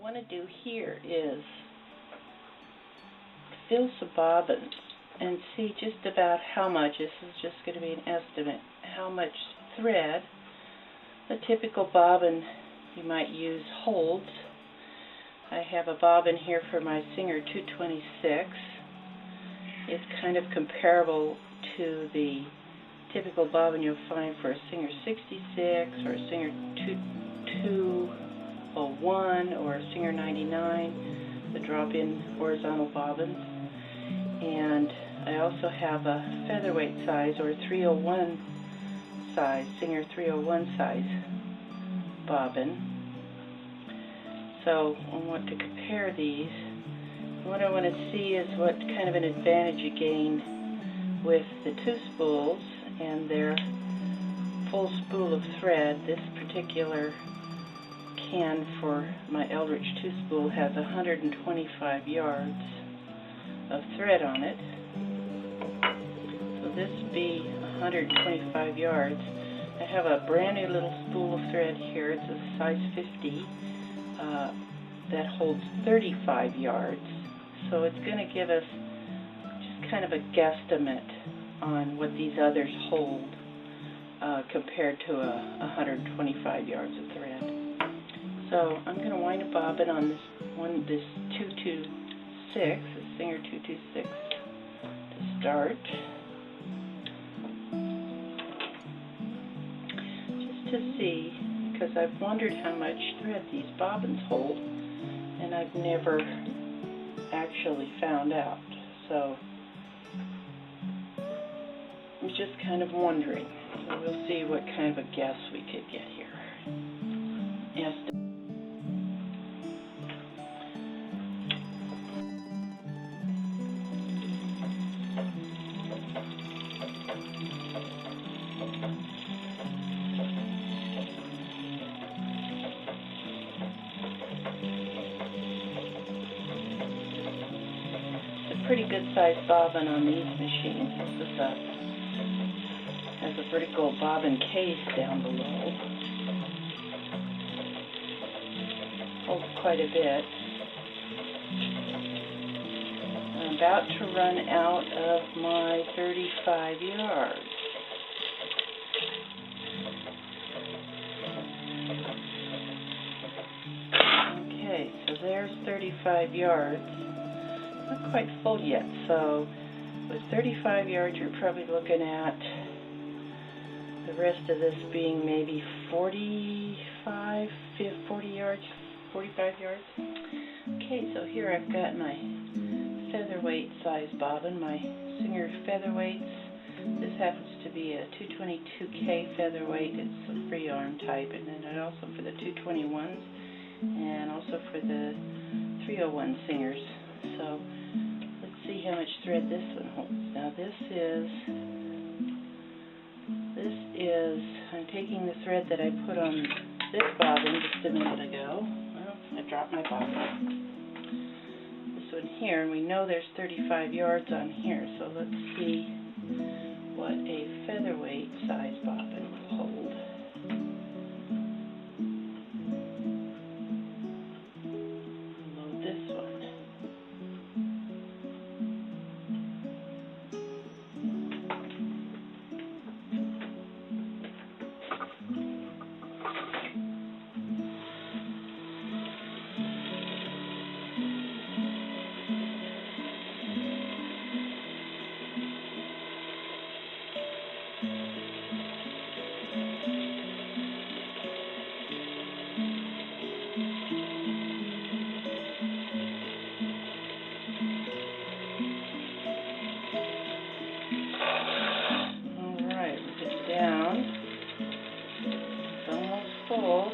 want to do here is fill some bobbins and see just about how much. This is just going to be an estimate. How much thread a typical bobbin you might use holds. I have a bobbin here for my Singer 226. It's kind of comparable to the typical bobbin you'll find for a Singer 66 or a Singer 201 or a Singer 99, the drop-in horizontal bobbins. And I also have a featherweight size or 301 size, Singer 301 size bobbin. So I want to compare these. What I want to see is what kind of an advantage you gain with the two-spools and their full spool of thread. This particular can for my Eldridge two-spool has 125 yards of thread on it. So this would be 125 yards. I have a brand new little spool of thread here. It's a size 50 that holds 35 yards. So it's going to give us just kind of a guesstimate on what these others hold compared to 125 yards of thread. So I'm going to wind a bobbin on this 226, the Singer 226 to start. Just to see, because I've wondered how much thread these bobbins hold, and I've never actually found out. So I'm just kind of wondering. So we'll see what kind of a guess we could get here. Pretty good sized bobbin on these machines. This is has a vertical bobbin case down below. Holds quite a bit. I'm about to run out of my 35 yards. Okay, so there's 35 yards. Not quite full yet, so with 35 yards you're probably looking at the rest of this being maybe 45 yards, 45 yards. Okay, so here I've got my featherweight size bobbin, my Singer featherweights. This happens to be a 222K featherweight. It's a free arm type, and then also for the 221s and also for the 301 Singers. So let's see how much thread this one holds. Now this is, I'm taking the thread that I put on this bobbin just a minute ago. Well, I dropped my bobbin. This one here, and we know there's 35 yards on here, so let's see what a featherweight size bobbin will hold. Load this one. Full.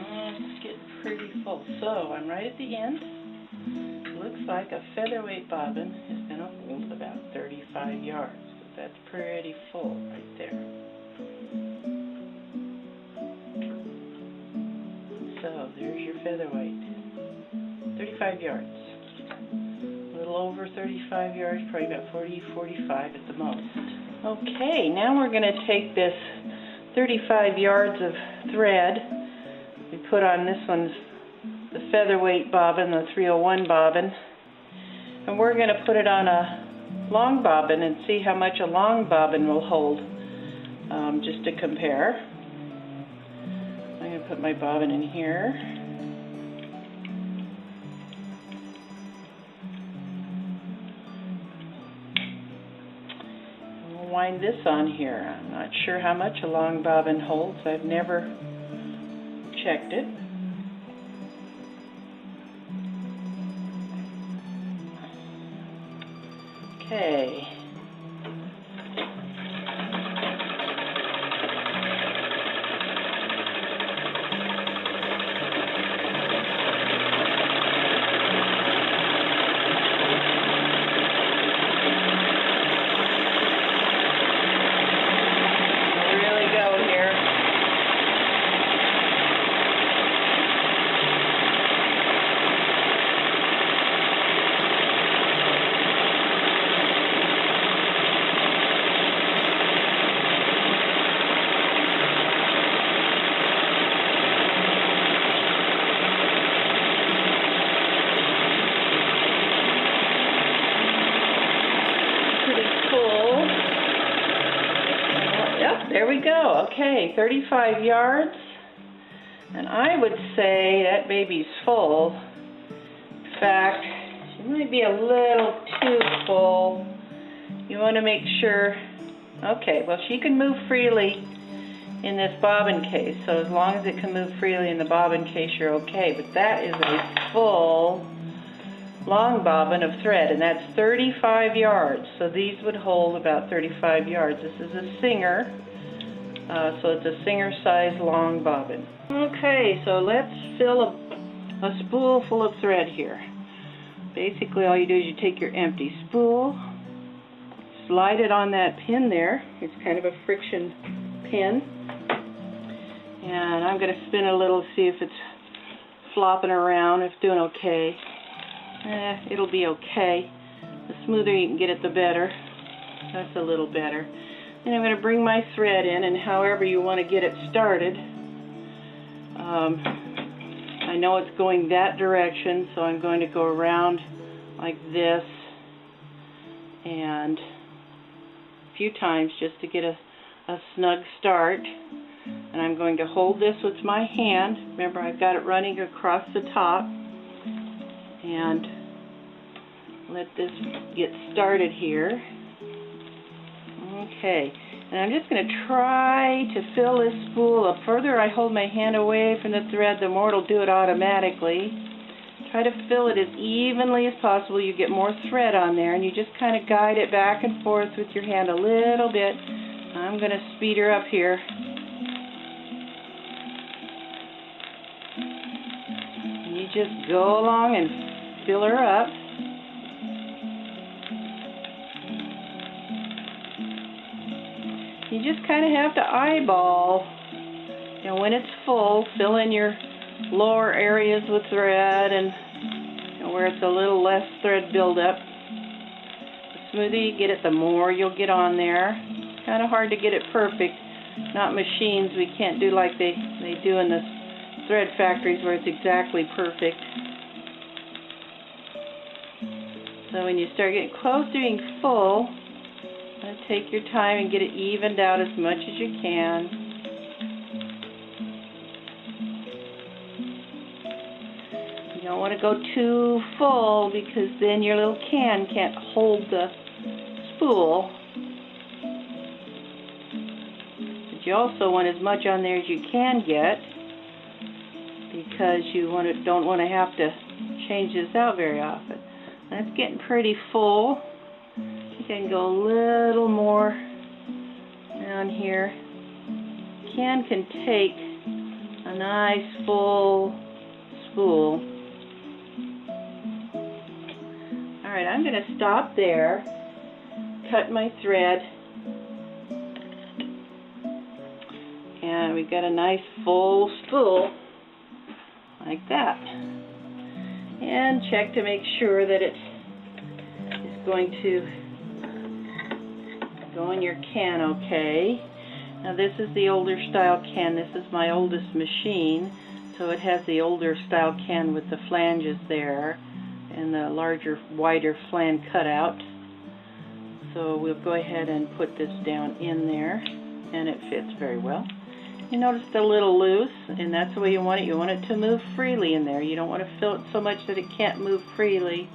It's getting pretty full. So I'm right at the end. Looks like a featherweight bobbin is going to hold about 35 yards. That's pretty full right there. So there's your featherweight. 35 yards. A little over 35 yards, probably about 40, 45 at the most. Okay, now we're going to take this 35 yards of thread We put on this one's the Featherweight bobbin, the 301 bobbin, and we're going to put it on a long bobbin and see how much a long bobbin will hold, just to compare. I'm going to put my bobbin in here. We'll wind this on here. I'm not sure how much a long bobbin holds. I've never checked it. Okay. There we go. Okay, 35 yards. And I would say that baby's full. In fact, she might be a little too full. You want to make sure. Okay, well, she can move freely in this bobbin case. So as long as it can move freely in the bobbin case, you're okay. But that is a full long bobbin of thread, and that's 35 yards. So these would hold about 35 yards. This is a Singer. So it's a Singer size long bobbin. Okay, so let's fill a spool full of thread here. Basically all you do is you take your empty spool, slide it on that pin there. It's kind of a friction pin. And I'm going to spin a little, see if it's flopping around, if it's doing okay. It'll be okay. The smoother you can get it, the better. That's a little better. And I'm going to bring my thread in, and however you want to get it started. I know it's going that direction, so I'm going to go around like this and a few times just to get a snug start. And I'm going to hold this with my hand. Remember, I've got it running across the top. And let this get started here. Okay, and I'm just going to try to fill this spool. The further I hold my hand away from the thread, the more it'll do it automatically. Try to fill it as evenly as possible. You get more thread on there, and you just kind of guide it back and forth with your hand a little bit. I'm going to speed her up here. And you just go along and fill her up. You just kind of have to eyeball, and when it's full, fill in your lower areas with thread, and where it's a little less thread buildup. The smoother you get it, the more you'll get on there. It's kind of hard to get it perfect. Not machines. We can't do like they do in the thread factories where it's exactly perfect. So when you start getting close to being full, take your time and get it evened out as much as you can. You don't want to go too full because then your little can can't hold the spool. But you also want as much on there as you can get because you don't want to have to change this out very often. That's getting pretty full. You can go a little more down here. Can take a nice full spool. Alright, I'm going to stop there, cut my thread, and we've got a nice full spool like that. And check to make sure that it is going to go in your can okay. Now this is the older style can. This is my oldest machine. So it has the older style can with the flanges there and the larger, wider flange cutout. So we'll go ahead and put this down in there, and it fits very well. You notice it's a little loose, and that's the way you want it. You want it to move freely in there. You don't want to fill it so much that it can't move freely.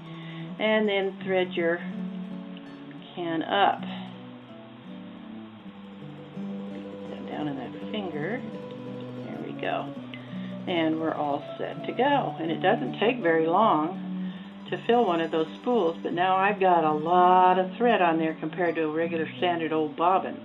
And then thread your can up. Put that down in that finger. There we go. And we're all set to go. And it doesn't take very long to fill one of those spools, but now I've got a lot of thread on there compared to a regular standard old bobbin.